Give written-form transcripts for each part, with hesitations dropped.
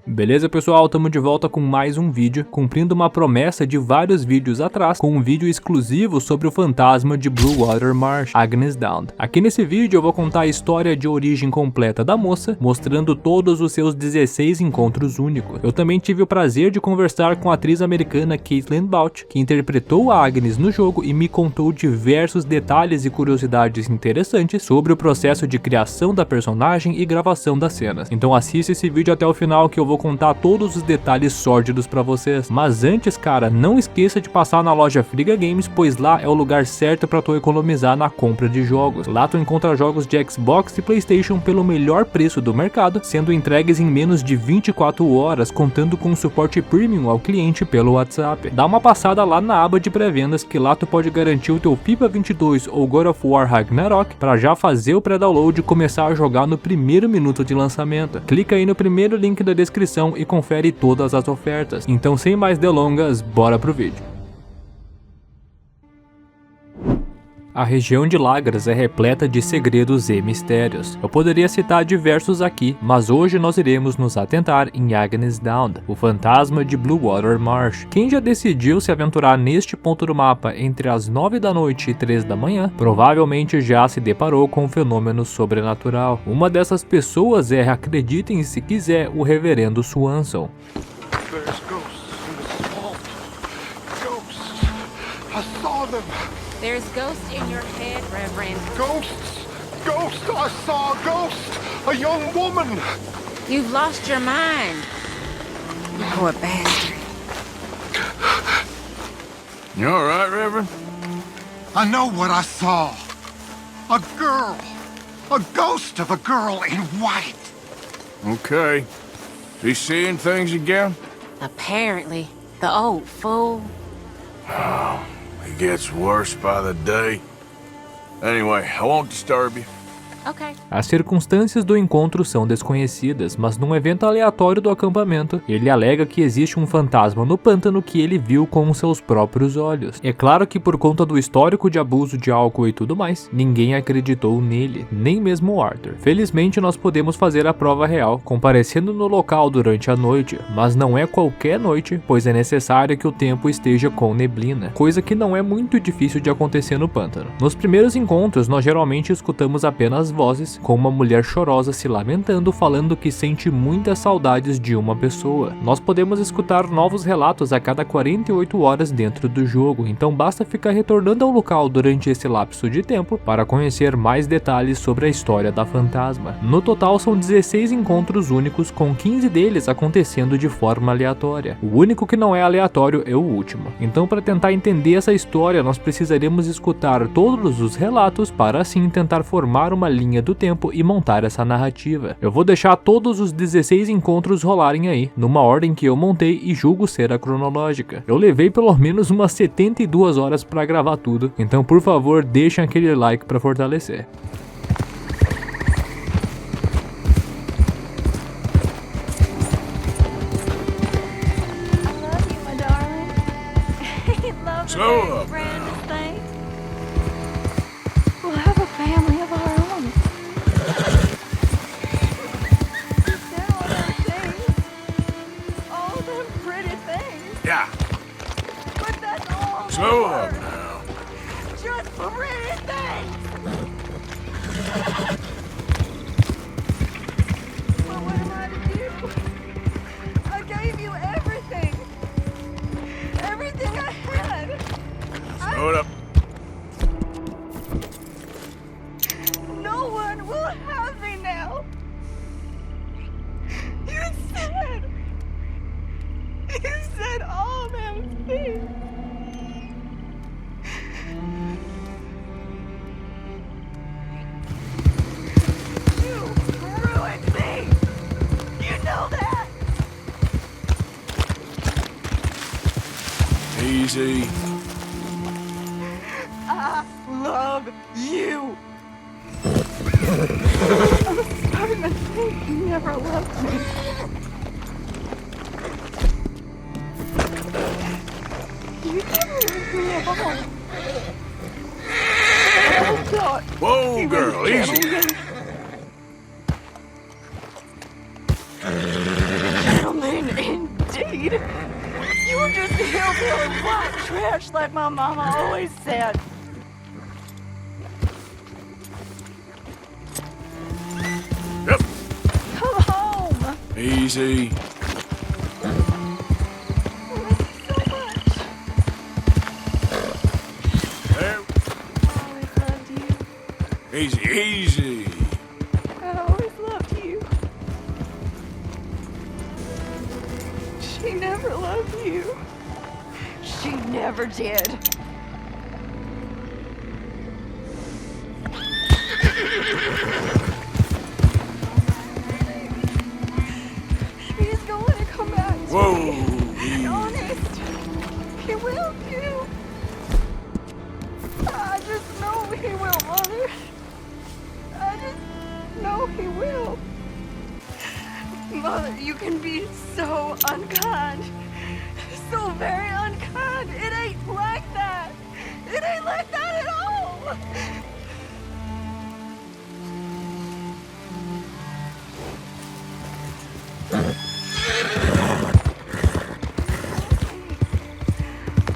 Beleza, pessoal, tamo de volta com mais um vídeo, cumprindo uma promessa de vários vídeos atrás, com um vídeo exclusivo sobre o fantasma de Bluewater Marsh, Agnes Down. Aqui nesse vídeo eu vou contar a história de origem completa da moça, mostrando todos os seus 16 encontros únicos. Eu também tive o prazer de conversar com a atriz americana Caitlin Bouch, que interpretou a Agnes no jogo e me contou diversos detalhes e curiosidades interessantes sobre o processo de criação da personagem e gravação das cenas. Então assista esse vídeo até o final que eu vou contar todos os detalhes sórdidos pra vocês. Mas antes, cara, não esqueça de passar na loja Friga Games, pois lá é o lugar certo pra tu economizar na compra de jogos. Lá tu encontra jogos de Xbox e PlayStation pelo melhor preço do mercado, sendo entregues em menos de 24 horas, contando com suporte premium ao cliente pelo WhatsApp. Dá uma passada lá na aba de pré-vendas, que lá tu pode garantir o teu FIFA 22 ou God of War Ragnarok pra já fazer o pré-download e começar a jogar no primeiro minuto de lançamento. Clica aí no primeiro link da descrição e confere todas as ofertas. Então, sem mais delongas, bora pro vídeo. A região de Lagras é repleta de segredos e mistérios. Eu poderia citar diversos aqui, mas hoje nós iremos nos atentar em Agnes Down, o fantasma de Bluewater Marsh. Quem já decidiu se aventurar neste ponto do mapa entre as 9 da noite e 3 da manhã, provavelmente já se deparou com um fenômeno sobrenatural. Uma dessas pessoas é, acreditem se quiser, o reverendo Swanson. There's ghosts in your head, Reverend. Ghosts! Ghosts! I saw a ghost! A young woman! You've lost your mind. You poor bastard. You all right, Reverend? I know what I saw. A girl. A ghost of a girl in white. Okay. Be seeing things again? Apparently, the old fool. It gets worse by the day. Anyway, I won't disturb you. Okay. As circunstâncias do encontro são desconhecidas, mas num evento aleatório do acampamento, ele alega que existe um fantasma no pântano que ele viu com seus próprios olhos. É claro que por conta do histórico de abuso de álcool e tudo mais, ninguém acreditou nele, nem mesmo o Arthur. Felizmente nós podemos fazer a prova real, comparecendo no local durante a noite, mas não é qualquer noite, pois é necessário que o tempo esteja com neblina, coisa que não é muito difícil de acontecer no pântano. Nos primeiros encontros, nós geralmente escutamos apenas vozes, com uma mulher chorosa se lamentando, falando que sente muitas saudades de uma pessoa. Nós podemos escutar novos relatos a cada 48 horas dentro do jogo, então basta ficar retornando ao local durante esse lapso de tempo para conhecer mais detalhes sobre a história da fantasma. No total são 16 encontros únicos, com 15 deles acontecendo de forma aleatória. O único que não é aleatório é o último. Então, para tentar entender essa história, nós precisaremos escutar todos os relatos para assim tentar formar uma linha do tempo e montar essa narrativa. Eu vou deixar todos os 16 encontros rolarem aí, numa ordem que eu montei e julgo ser a cronológica. Eu levei pelo menos umas 72 horas para gravar tudo, então por favor deixem aquele like para fortalecer. Slow up. We'll have a family of our own. All them things. All them pretty things. Yeah. But that's all. Slow up now. Just pretty things. But what am I to do? I gave you everything. Everything I had. Slow it up. No one will have me now. You said all them things. You ruined me. You know that. Easy. I love you. I'm starting to think you never loved me. You never left me alone. I thought Whoa, you girl, were easy. gentleman. need. You were just hillbilly white trash like my mama always said. Yep. Come home. Easy. I miss you so much. There. I always loved you. Easy. I always loved you. She never loved you. She never did. He's going to come back to Whoa. me. Honest. He will too. I just know he will, Mother. I just know he will. Mother, you can be so unkind. So very unkind. It ain't like that. It ain't like that at all.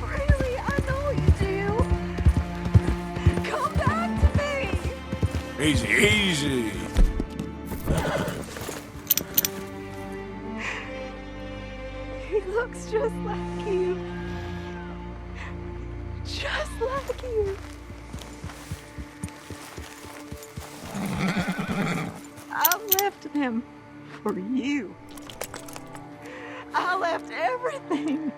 Really, I know you do. Come back to me. Easy. He looks just like you. Just like you. I left him for you. I left everything.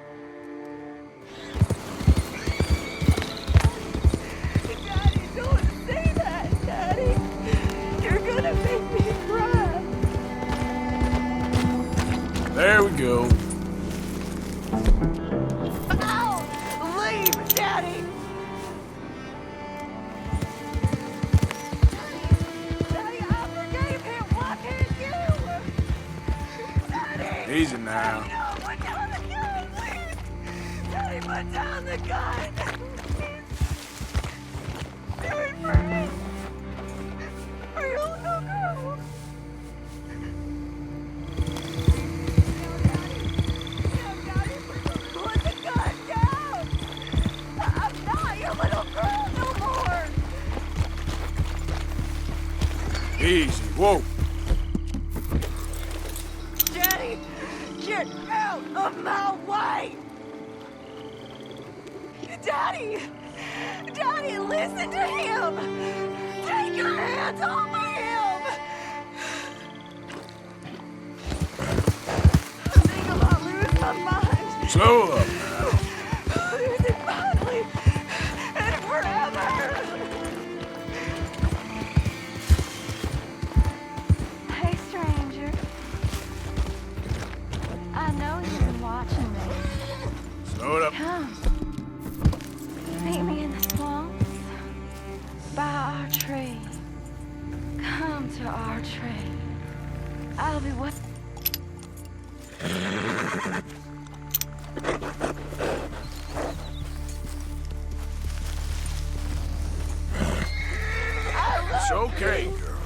Daddy, don't say that, Daddy. You're gonna make me cry. There we go. Ow! Leave, Daddy! Daddy, I forgave him. Why can't you? Daddy! Easy now. No, put down the gun, please! Daddy, put down the gun! Do it for me! For your little girl! Put the gun down! I'm not your little girl no more! Easy. Whoa. Daddy, get out of my way! Daddy! Daddy, listen to him! Take your hands off of him! I think I'm about to lose my mind. Slow up now. Lose it finally and forever! Hey, stranger. I know you've been watching me. Slow it up. Come. Meet me in the swamps. By our tree. Come to our tree. I'll be waiting. It's okay, girl.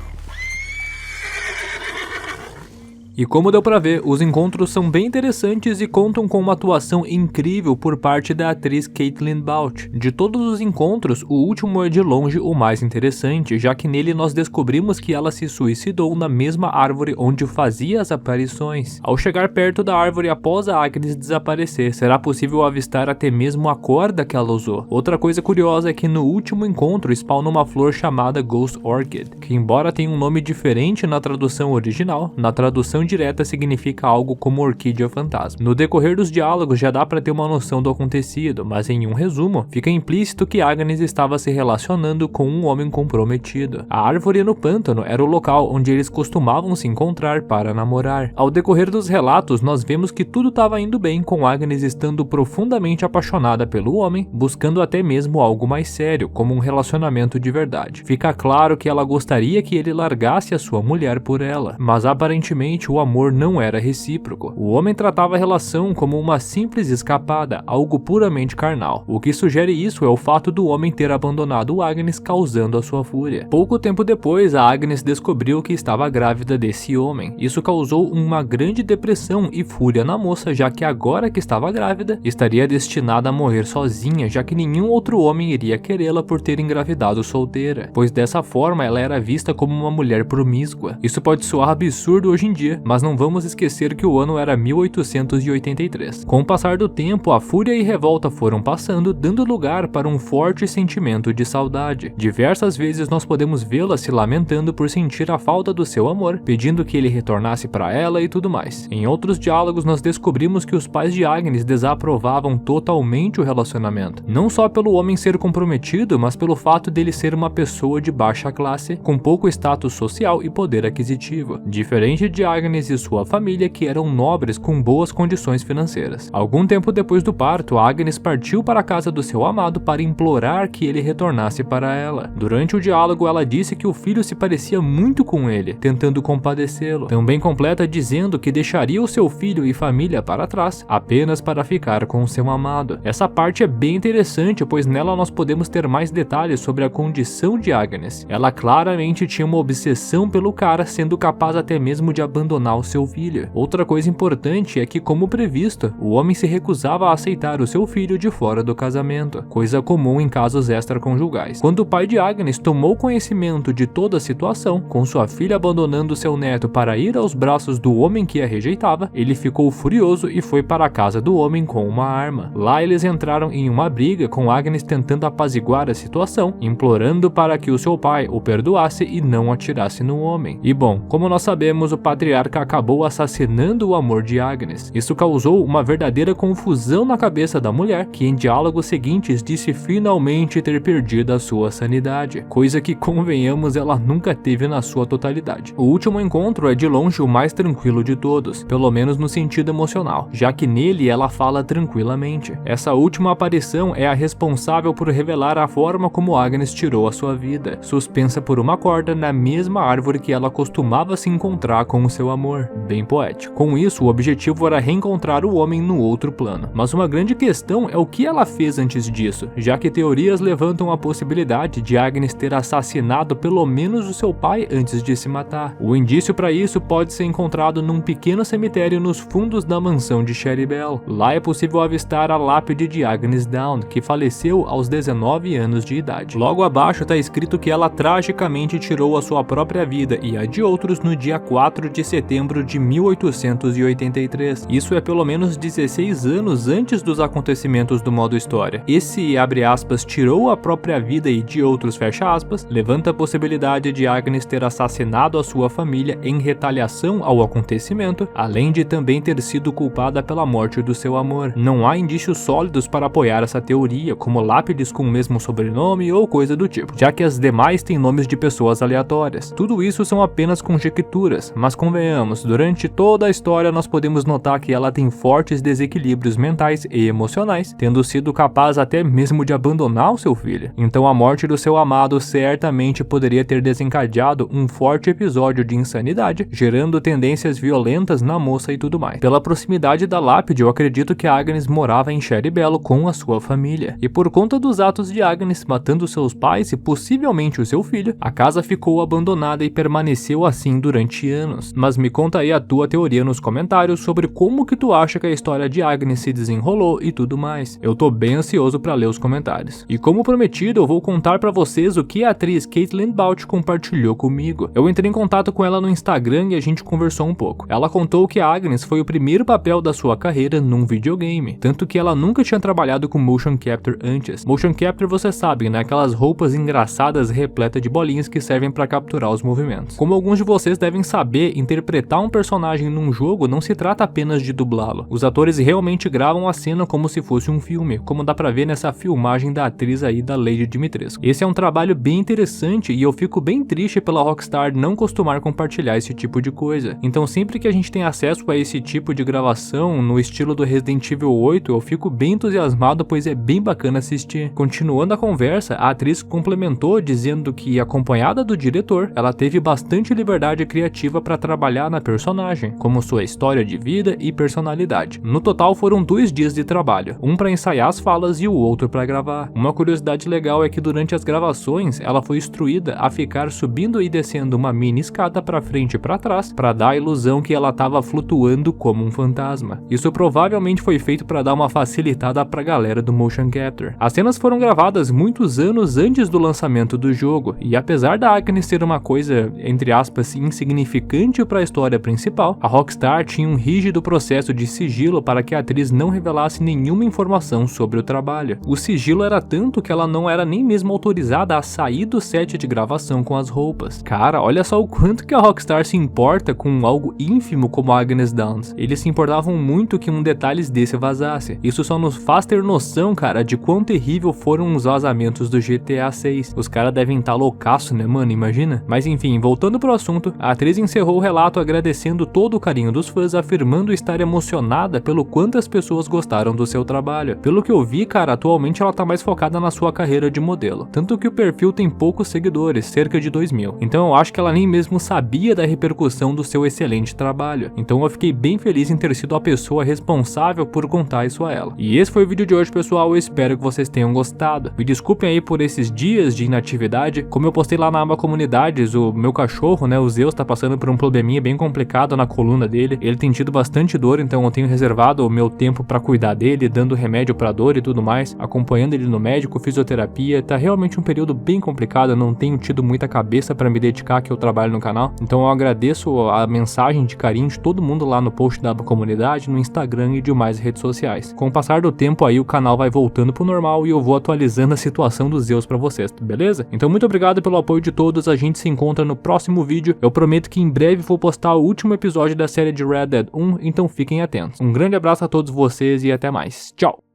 E como deu pra ver, os encontros são bem interessantes e contam com uma atuação incrível por parte da atriz Caitlin Balch. De todos os encontros, o último é de longe o mais interessante, já que nele nós descobrimos que ela se suicidou na mesma árvore onde fazia as aparições. Ao chegar perto da árvore após a Agnes desaparecer, será possível avistar até mesmo a corda que ela usou. Outra coisa curiosa é que no último encontro spawna uma flor chamada Ghost Orchid, que embora tenha um nome diferente na tradução original, na tradução direta significa algo como orquídea fantasma. No decorrer dos diálogos já dá pra ter uma noção do acontecido, mas em um resumo, fica implícito que Agnes estava se relacionando com um homem comprometido. A árvore no pântano era o local onde eles costumavam se encontrar para namorar. Ao decorrer dos relatos, nós vemos que tudo estava indo bem, com Agnes estando profundamente apaixonada pelo homem, buscando até mesmo algo mais sério, como um relacionamento de verdade. Fica claro que ela gostaria que ele largasse a sua mulher por ela, mas aparentemente o amor não era recíproco. O homem tratava a relação como uma simples escapada, algo puramente carnal. O que sugere isso é o fato do homem ter abandonado Agnes, causando a sua fúria. Pouco tempo depois, a Agnes descobriu que estava grávida desse homem. Isso causou uma grande depressão e fúria na moça, já que agora que estava grávida, estaria destinada a morrer sozinha, já que nenhum outro homem iria querê-la por ter engravidado solteira, pois dessa forma ela era vista como uma mulher promíscua. Isso pode soar absurdo hoje em dia, mas não vamos esquecer que o ano era 1883. Com o passar do tempo, a fúria e revolta foram passando, dando lugar para um forte sentimento de saudade. Diversas vezes nós podemos vê-la se lamentando por sentir a falta do seu amor, pedindo que ele retornasse para ela e tudo mais. Em outros diálogos nós descobrimos que os pais de Agnes desaprovavam totalmente o relacionamento, não só pelo homem ser comprometido, mas pelo fato dele ser uma pessoa de baixa classe, com pouco status social e poder aquisitivo, diferente de Agnes e sua família, que eram nobres com boas condições financeiras. Algum tempo depois do parto, Agnes partiu para a casa do seu amado para implorar que ele retornasse para ela. Durante o diálogo, ela disse que o filho se parecia muito com ele, tentando compadecê-lo. Também completa dizendo que deixaria o seu filho e família para trás, apenas para ficar com o seu amado. Essa parte é bem interessante, pois nela nós podemos ter mais detalhes sobre a condição de Agnes. Ela claramente tinha uma obsessão pelo cara, sendo capaz até mesmo de abandonar o seu filho. Outra coisa importante é que, como previsto, o homem se recusava a aceitar o seu filho de fora do casamento, coisa comum em casos extraconjugais. Quando o pai de Agnes tomou conhecimento de toda a situação, com sua filha abandonando seu neto para ir aos braços do homem que a rejeitava, ele ficou furioso e foi para a casa do homem com uma arma. Lá eles entraram em uma briga, com Agnes tentando apaziguar a situação, implorando para que o seu pai o perdoasse e não atirasse no homem. E bom, como nós sabemos, o patriarca acabou assassinando o amor de Agnes. Isso causou uma verdadeira confusão na cabeça da mulher, que em diálogos seguintes disse finalmente ter perdido a sua sanidade, coisa que, convenhamos, ela nunca teve na sua totalidade. O último encontro é de longe o mais tranquilo de todos, pelo menos no sentido emocional, já que nele ela fala tranquilamente. Essa última aparição é a responsável por revelar a forma como Agnes tirou a sua vida, suspensa por uma corda na mesma árvore que ela costumava se encontrar com o seu amor. Bem poético. Com isso, o objetivo era reencontrar o homem no outro plano. Mas uma grande questão é o que ela fez antes disso, já que teorias levantam a possibilidade de Agnes ter assassinado pelo menos o seu pai antes de se matar. O indício para isso pode ser encontrado num pequeno cemitério nos fundos da mansão de Sherry Bell. Lá é possível avistar a lápide de Agnes Down, que faleceu aos 19 anos de idade. Logo abaixo está escrito que ela tragicamente tirou a sua própria vida e a de outros no dia 4 de setembro de 1883. Isso é pelo menos 16 anos antes dos acontecimentos do modo história. Esse, abre aspas, tirou a própria vida e de outros, fecha aspas, levanta a possibilidade de Agnes ter assassinado a sua família em retaliação ao acontecimento, além de também ter sido culpada pela morte do seu amor. Não há indícios sólidos para apoiar essa teoria, como lápides com o mesmo sobrenome ou coisa do tipo, já que as demais têm nomes de pessoas aleatórias. Tudo isso são apenas conjecturas, mas convenhamos, durante toda a história nós podemos notar que ela tem fortes desequilíbrios mentais e emocionais, tendo sido capaz até mesmo de abandonar o seu filho. Então a morte do seu amado certamente poderia ter desencadeado um forte episódio de insanidade, gerando tendências violentas na moça e tudo mais. Pela proximidade da lápide, eu acredito que Agnes morava em Sherry Bell com a sua família, e por conta dos atos de Agnes matando seus pais e possivelmente o seu filho, a casa ficou abandonada e permaneceu assim durante anos. Mas me conta aí a tua teoria nos comentários sobre como que tu acha que a história de Agnes se desenrolou e tudo mais. Eu tô bem ansioso para ler os comentários. E como prometido, eu vou contar para vocês o que a atriz Caitlin Bouch compartilhou comigo. Eu entrei em contato com ela no Instagram e a gente conversou um pouco. Ela contou que Agnes foi o primeiro papel da sua carreira num videogame, tanto que ela nunca tinha trabalhado com motion capture antes. Motion capture, você sabe, né? Aquelas roupas engraçadas repletas de bolinhas que servem para capturar os movimentos. Como alguns de vocês devem saber, interpretar um personagem num jogo não se trata apenas de dublá-lo. Os atores realmente gravam a cena como se fosse um filme, como dá pra ver nessa filmagem da atriz aí da Lady Dimitrescu. Esse é um trabalho bem interessante e eu fico bem triste pela Rockstar não costumar compartilhar esse tipo de coisa. Então sempre que a gente tem acesso a esse tipo de gravação no estilo do Resident Evil 8, eu fico bem entusiasmado, pois é bem bacana assistir. Continuando a conversa, a atriz complementou dizendo que, acompanhada do diretor, ela teve bastante liberdade criativa para trabalhar trabalhar na personagem, como sua história de vida e personalidade. No total foram 2 dias de trabalho, um para ensaiar as falas e o outro para gravar. Uma curiosidade legal é que durante as gravações ela foi instruída a ficar subindo e descendo uma mini escada para frente e para trás, para dar a ilusão que ela estava flutuando como um fantasma. Isso provavelmente foi feito para dar uma facilitada para a galera do motion capture. As cenas foram gravadas muitos anos antes do lançamento do jogo, e apesar da Agnes ser uma coisa, entre aspas, insignificante para a história principal, a Rockstar tinha um rígido processo de sigilo para que a atriz não revelasse nenhuma informação sobre o trabalho. O sigilo era tanto que ela não era nem mesmo autorizada a sair do set de gravação com as roupas. Cara, olha só o quanto que a Rockstar se importa com algo ínfimo como Agnes Downs. Eles se importavam muito que um detalhe desse vazasse. Isso só nos faz ter noção, cara, de quão terrível foram os vazamentos do GTA 6. Os caras devem estar loucaço, né, mano? Imagina? Mas enfim, voltando pro assunto, a atriz encerrou o relato agradecendo todo o carinho dos fãs, afirmando estar emocionada pelo quanto as pessoas gostaram do seu trabalho. Pelo que eu vi, cara, atualmente ela tá mais focada na sua carreira de modelo. Tanto que o perfil tem poucos seguidores, cerca de 2.000. Então eu acho que ela nem mesmo sabia da repercussão do seu excelente trabalho. Então eu fiquei bem feliz em ter sido a pessoa responsável por contar isso a ela. E esse foi o vídeo de hoje, pessoal. Eu espero que vocês tenham gostado. Me desculpem aí por esses dias de inatividade. Como eu postei lá na aba comunidades, o meu cachorro, né, o Zeus, tá passando por um probleminha bem complicado na coluna dele. Ele tem tido bastante dor, então eu tenho reservado o meu tempo pra cuidar dele, dando remédio pra dor e tudo mais, acompanhando ele no médico, fisioterapia. Tá realmente um período bem complicado, eu não tenho tido muita cabeça pra me dedicar que eu trabalho no canal. Então eu agradeço a mensagem de carinho de todo mundo lá no post da aba comunidade, no Instagram e demais redes sociais. Com o passar do tempo aí o canal vai voltando pro normal e eu vou atualizando a situação dos Zeus pra vocês, beleza? Então muito obrigado pelo apoio de todos, a gente se encontra no próximo vídeo. Eu prometo que em breve vou postar o último episódio da série de Red Dead 1, então fiquem atentos. Um grande abraço a todos vocês e até mais. Tchau!